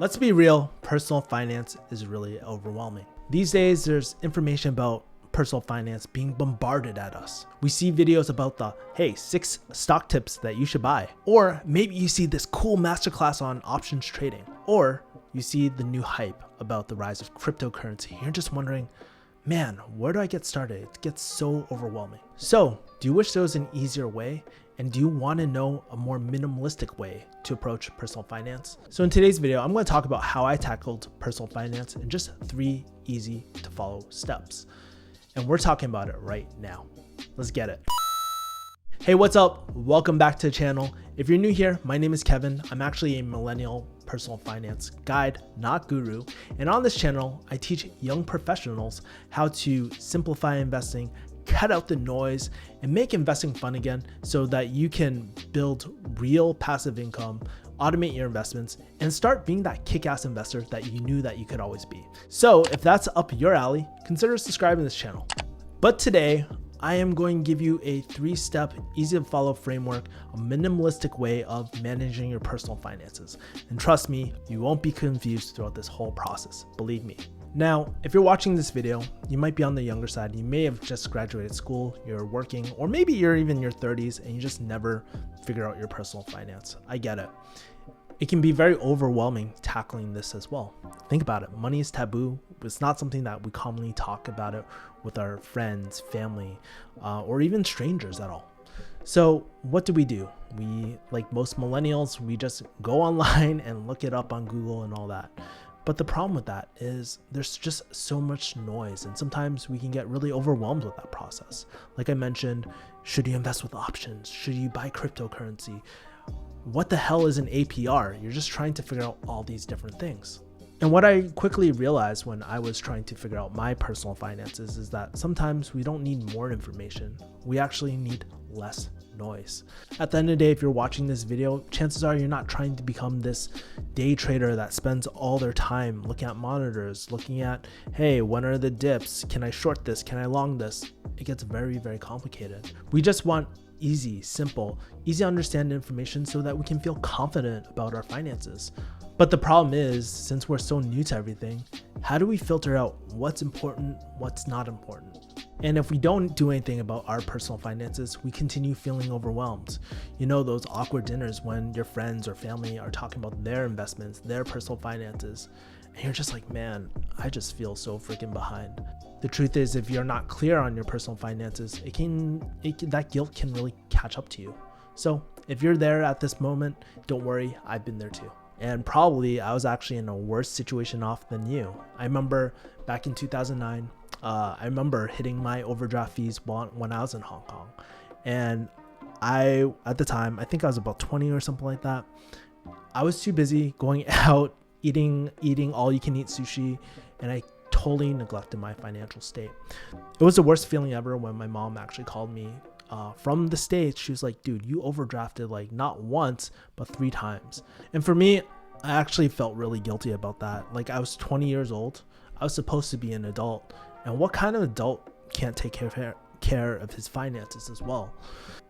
Let's be real, personal finance is really overwhelming. These days, there's information about personal finance being bombarded at us. We see videos about hey, 6 stock tips that you should buy. Or maybe you see this cool masterclass on options trading. Or you see the new hype about the rise of cryptocurrency. You're just wondering, man, where do I get started? It gets so overwhelming. So, do you wish there was an easier way? And do you want to know a more minimalistic way to approach personal finance? So in today's video, I'm going to talk about how I tackled personal finance in just 3 easy to follow steps. And we're talking about it right now. Let's get it. Hey, what's up? Welcome back to the channel. If you're new here, my name is Kevin. I'm actually a millennial personal finance guide, not guru. And on this channel, I teach young professionals how to simplify investing, cut out the noise, and make investing fun again so that you can build real passive income, automate your investments, and start being that kick-ass investor that you knew that you could always be. So if that's up your alley, consider subscribing to this channel. But today, I am going to give you a 3-step, easy to follow framework, a minimalistic way of managing your personal finances. And trust me, you won't be confused throughout this whole process, believe me. Now, if you're watching this video, you might be on the younger side. You may have just graduated school, you're working, or maybe you're even in your 30s and you just never figure out your personal finance. I get it. It can be very overwhelming tackling this as well. Think about it. Money is taboo. It's not something that we commonly talk about it with our friends, family, or even strangers at all. So what do? We, like most millennials, we just go online and look it up on Google and all that. But the problem with that is there's just so much noise, and sometimes we can get really overwhelmed with that process. Like I mentioned, should you invest with options? Should you buy cryptocurrency? What the hell is an APR? You're just trying to figure out all these different things. And what I quickly realized when I was trying to figure out my personal finances is that sometimes we don't need more information. We actually need less noise. At the end of the day, if you're watching this video, chances are you're not trying to become this day trader that spends all their time looking at monitors, looking at, hey, when are the dips? Can I short this? Can I long this? It gets very, very complicated. We just want easy, simple, easy to understand information so that we can feel confident about our finances. But the problem is, since we're so new to everything, how do we filter out what's important, what's not important? And if we don't do anything about our personal finances, we continue feeling overwhelmed. You know, those awkward dinners when your friends or family are talking about their investments, their personal finances, and you're just like, man, I just feel so freaking behind. The truth is, if you're not clear on your personal finances, that guilt can really catch up to you. So if you're there at this moment, don't worry, I've been there too. And probably I was actually in a worse situation off than you. I remember back in 2009, I remember hitting my overdraft fees when I was in Hong Kong. And at the time, I think I was about 20 or something like that. I was too busy going out, eating all you can eat sushi, and I totally neglected my financial state. It was the worst feeling ever when my mom actually called me from the States. She was like, dude, you overdrafted like not once, but 3 times. And for me, I actually felt really guilty about that. Like I was 20 years old. I was supposed to be an adult. And what kind of adult can't take care of his finances as well?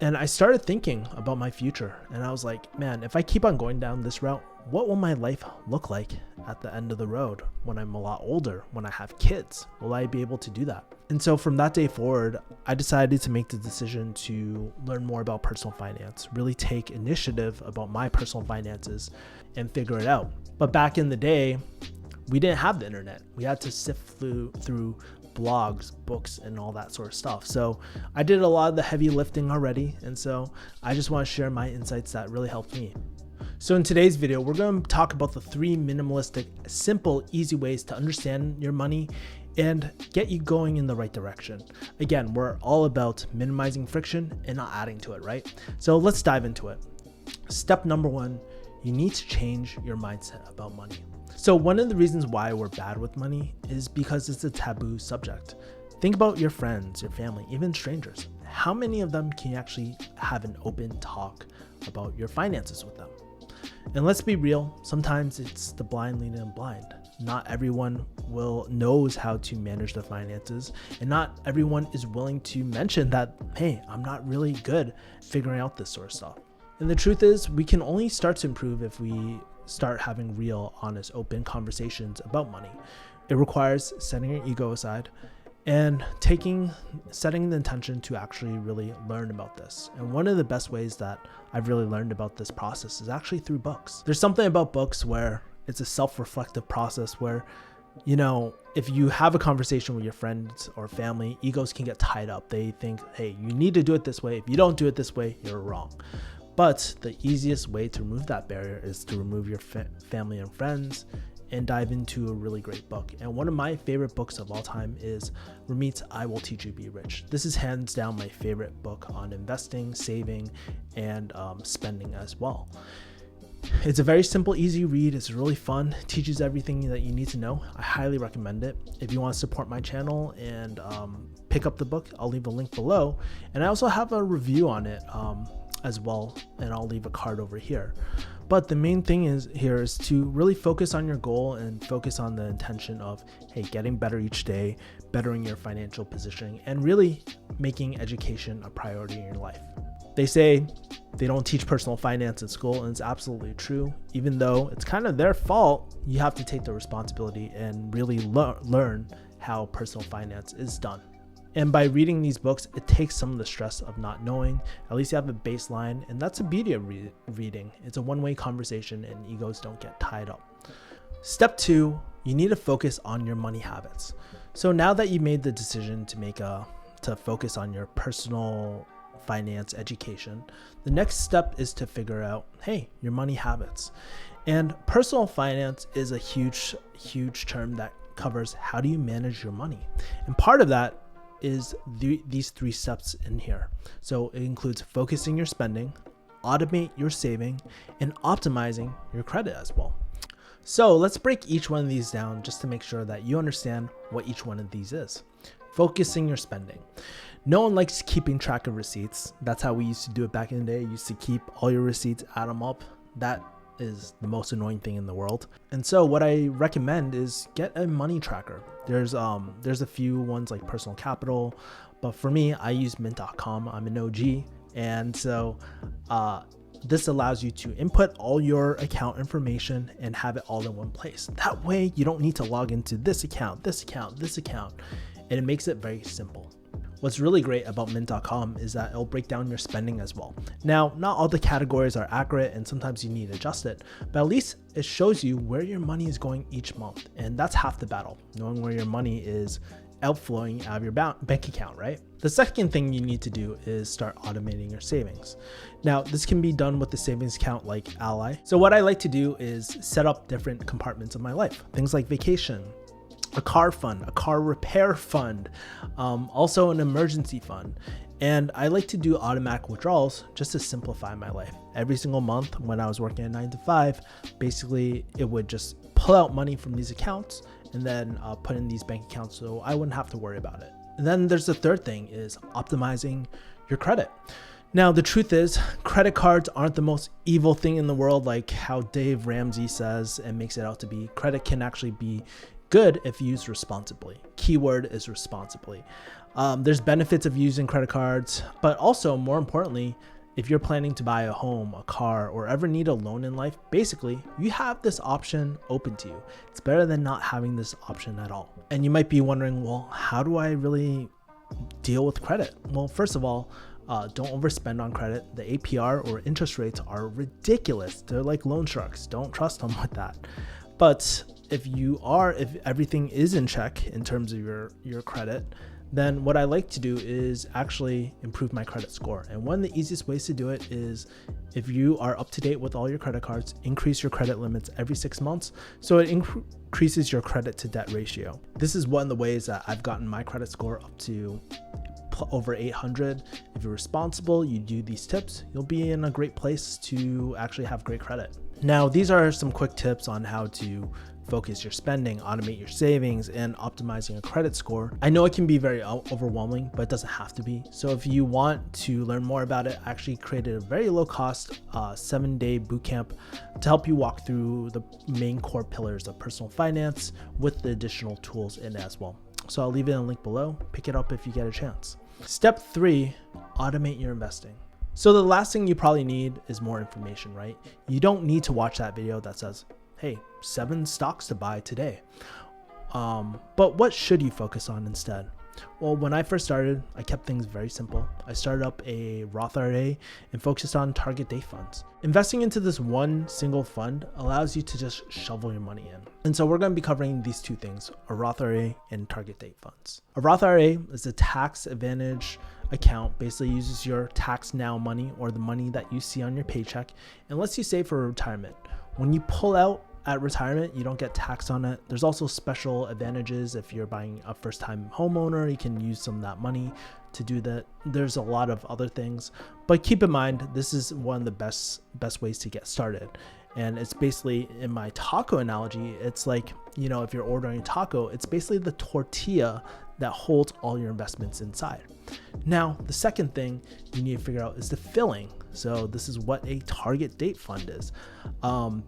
And I started thinking about my future. And I was like, man, if I keep on going down this route, what will my life look like at the end of the road when I'm a lot older, when I have kids? Will I be able to do that? And so from that day forward, I decided to make the decision to learn more about personal finance, really take initiative about my personal finances and figure it out. But back in the day, we didn't have the internet. We had to sift through blogs, books, and all that sort of stuff. So I did a lot of the heavy lifting already. And so I just want to share my insights that really helped me. So in today's video, we're going to talk about the 3 minimalistic, simple, easy ways to understand your money and get you going in the right direction. Again, we're all about minimizing friction and not adding to it, right? So let's dive into it. Step number 1, you need to change your mindset about money. So one of the reasons why we're bad with money is because it's a taboo subject. Think about your friends, your family, even strangers. How many of them can you actually have an open talk about your finances with them? And let's be real, sometimes it's the blind leading the blind. Not everyone knows how to manage their finances, and not everyone is willing to mention that, hey, I'm not really good figuring out this sort of stuff. And the truth is, we can only start to improve if we start having real, honest, open conversations about money. It requires setting your ego aside and setting the intention to actually really learn about this. And one of the best ways that I've really learned about this process is actually through books. There's something about books where it's a self-reflective process where, if you have a conversation with your friends or family, egos can get tied up. They think, hey, you need to do it this way. If you don't do it this way, you're wrong. But the easiest way to remove that barrier is to remove your family and friends and dive into a really great book. And one of my favorite books of all time is Ramit's I Will Teach You to Be Rich. This is hands down my favorite book on investing, saving, and spending as well. It's a very simple, easy read. It's really fun. It teaches everything that you need to know. I highly recommend it. If you want to support my channel and pick up the book, I'll leave a link below. And I also have a review on it as well, and I'll leave a card over here. But the main thing is to really focus on your goal and focus on the intention of, hey, getting better each day, bettering your financial positioning, and really making education a priority in your life. They say they don't teach personal finance in school, and it's absolutely true. Even though it's kind of their fault, you have to take the responsibility and really learn how personal finance is done. And by reading these books, it takes some of the stress of not knowing. At least you have a baseline, and that's the beauty of reading. It's a one-way conversation, and egos don't get tied up. Step 2, you need to focus on your money habits. So now that you made the decision to focus on your personal finance education, the next step is to figure out, hey, your money habits. And personal finance is a huge term that covers how do you manage your money. And part of that is these 3 steps in here. So it includes focusing your spending, automate your saving, and optimizing your credit as well. So let's break each one of these down just to make sure that you understand what each one of these is. Focusing your spending. No one likes keeping track of receipts. That's how we used to do it back in the day. You used to keep all your receipts, add them up. That is the most annoying thing in the world. And so what I recommend is get a money tracker. There's a few ones like Personal Capital, but for me, I use mint.com. I'm an OG. And so this allows you to input all your account information and have it all in one place. That way you don't need to log into this account, and it makes it very simple. What's really great about mint.com is that it'll break down your spending as well. Now, not all the categories are accurate and sometimes you need to adjust it, but at least it shows you where your money is going each month. And that's half the battle, knowing where your money is outflowing out of your bank account, right? The second thing you need to do is start automating your savings. Now, this can be done with the savings account like Ally. So what I like to do is set up different compartments of my life, things like vacation, a car fund, a car repair fund, also an emergency fund. And I like to do automatic withdrawals just to simplify my life. Every single month when I was working at 9 to 5, basically it would just pull out money from these accounts and then put in these bank accounts so I wouldn't have to worry about it. And then there's the third thing is optimizing your credit. Now, the truth is credit cards aren't the most evil thing in the world like how Dave Ramsey says and makes it out to be. Credit can actually be good if used responsibly. Keyword is responsibly. There's benefits of using credit cards, but also more importantly, if you're planning to buy a home, a car, or ever need a loan in life, basically you have this option open to you. It's better than not having this option at all. And you might be wondering, well, how do I really deal with credit? Well, first of all, don't overspend on credit. The APR or interest rates are ridiculous. They're like loan sharks. Don't trust them with that. But if everything is in check in terms of your credit, then what I like to do is actually improve my credit score. And one of the easiest ways to do it is if you are up to date with all your credit cards, increase your credit limits every 6 months so it increases your credit to debt ratio. This is one of the ways that I've gotten my credit score up to over 800. If you're responsible, you do these tips, you'll be in a great place to actually have great credit. Now, these are some quick tips on how to focus your spending, automate your savings, and optimizing your credit score. I know it can be very overwhelming, but it doesn't have to be. So if you want to learn more about it, I actually created a very low cost 7-day bootcamp to help you walk through the main core pillars of personal finance with the additional tools in it as well. So I'll leave it in a link below. Pick it up if you get a chance. Step 3, automate your investing. So the last thing you probably need is more information, right? You don't need to watch that video that says, hey, 7 stocks to buy today. But what should you focus on instead? Well, when I first started, I kept things very simple. I started up a Roth IRA and focused on target date funds. Investing into this one single fund allows you to just shovel your money in. And so we're going to be covering these two things, a Roth IRA and target date funds. A Roth IRA is a tax advantage account, basically uses your tax now money or the money that you see on your paycheck and lets you save for retirement. When you pull out at retirement, you don't get taxed on it. There's also special advantages. If you're buying a first-time homeowner, you can use some of that money to do that. There's a lot of other things, but keep in mind, this is one of the best ways to get started. And it's basically, in my taco analogy, it's like, you know, if you're ordering a taco, it's basically the tortilla that holds all your investments inside. Now, the second thing you need to figure out is the filling. So this is what a target date fund is.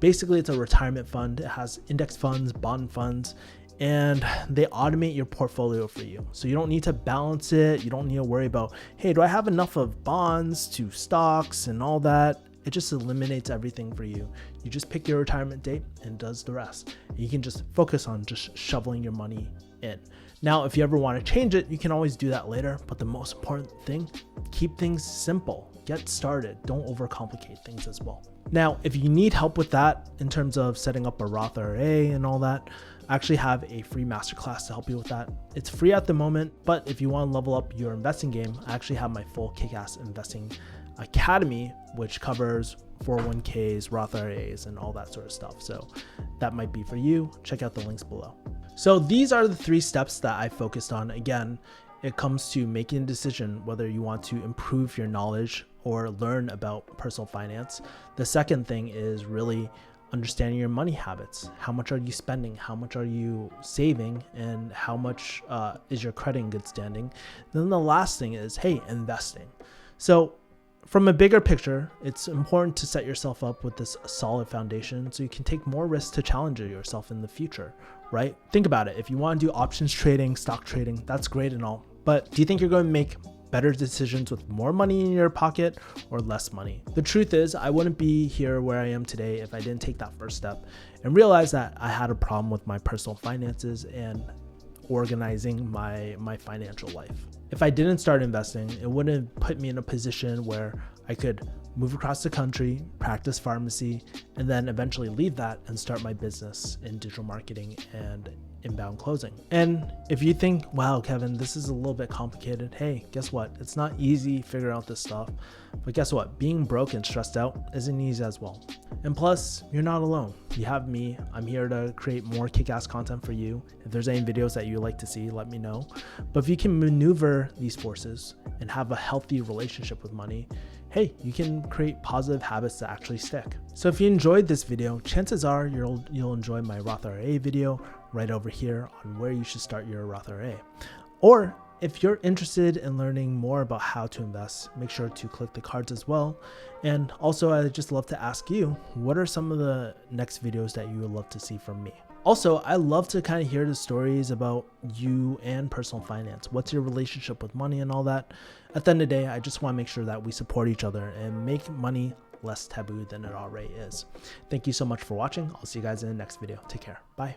Basically, it's a retirement fund. It has index funds, bond funds, and they automate your portfolio for you. So you don't need to balance it. You don't need to worry about, hey, do I have enough of bonds to stocks and all that? It just eliminates everything for you. You just pick your retirement date and does the rest. You can just focus on just shoveling your money in. Now, if you ever want to change it, you can always do that later. But the most important thing, keep things simple. Get started. Don't overcomplicate things as well. Now, if you need help with that in terms of setting up a Roth IRA and all that, I actually have a free masterclass to help you with that. It's free at the moment, but if you want to level up your investing game, I actually have my full kick-ass investing academy, which covers 401ks, Roth IRAs, and all that sort of stuff. So that might be for you. Check out the links below. So these are the 3 steps that I focused on. Again, it comes to making a decision whether you want to improve your knowledge or learn about personal finance. The second thing is really understanding your money habits. How much are you spending? How much are you saving? And how much is your credit in good standing? Then the last thing is, hey, investing. So from a bigger picture, it's important to set yourself up with this solid foundation so you can take more risks to challenge yourself in the future, right? Think about it. If you want to do options trading, stock trading, that's great and all. But do you think you're going to make better decisions with more money in your pocket or less money? The truth is, I wouldn't be here where I am today if I didn't take that first step and realize that I had a problem with my personal finances and organizing my financial life. If I didn't start investing, it wouldn't put me in a position where I could move across the country, practice pharmacy, and then eventually leave that and start my business in digital marketing and inbound closing. And if you think, wow, Kevin, this is a little bit complicated. Hey, guess what? It's not easy figuring out this stuff, but guess what? Being broke and stressed out isn't easy as well. And plus, you're not alone. You have me. I'm here to create more kick-ass content for you. If there's any videos that you'd like to see, let me know. But if you can maneuver these forces and have a healthy relationship with money, hey, you can create positive habits that actually stick. So if you enjoyed this video, chances are you'll enjoy my Roth IRA video right over here on where you should start your Roth IRA. Or if you're interested in learning more about how to invest, make sure to click the cards as well. And also, I'd just love to ask you, what are some of the next videos that you would love to see from me? Also, I love to kind of hear the stories about you and personal finance. What's your relationship with money and all that? At the end of the day, I just want to make sure that we support each other and make money less taboo than it already is. Thank you so much for watching. I'll see you guys in the next video. Take care. Bye.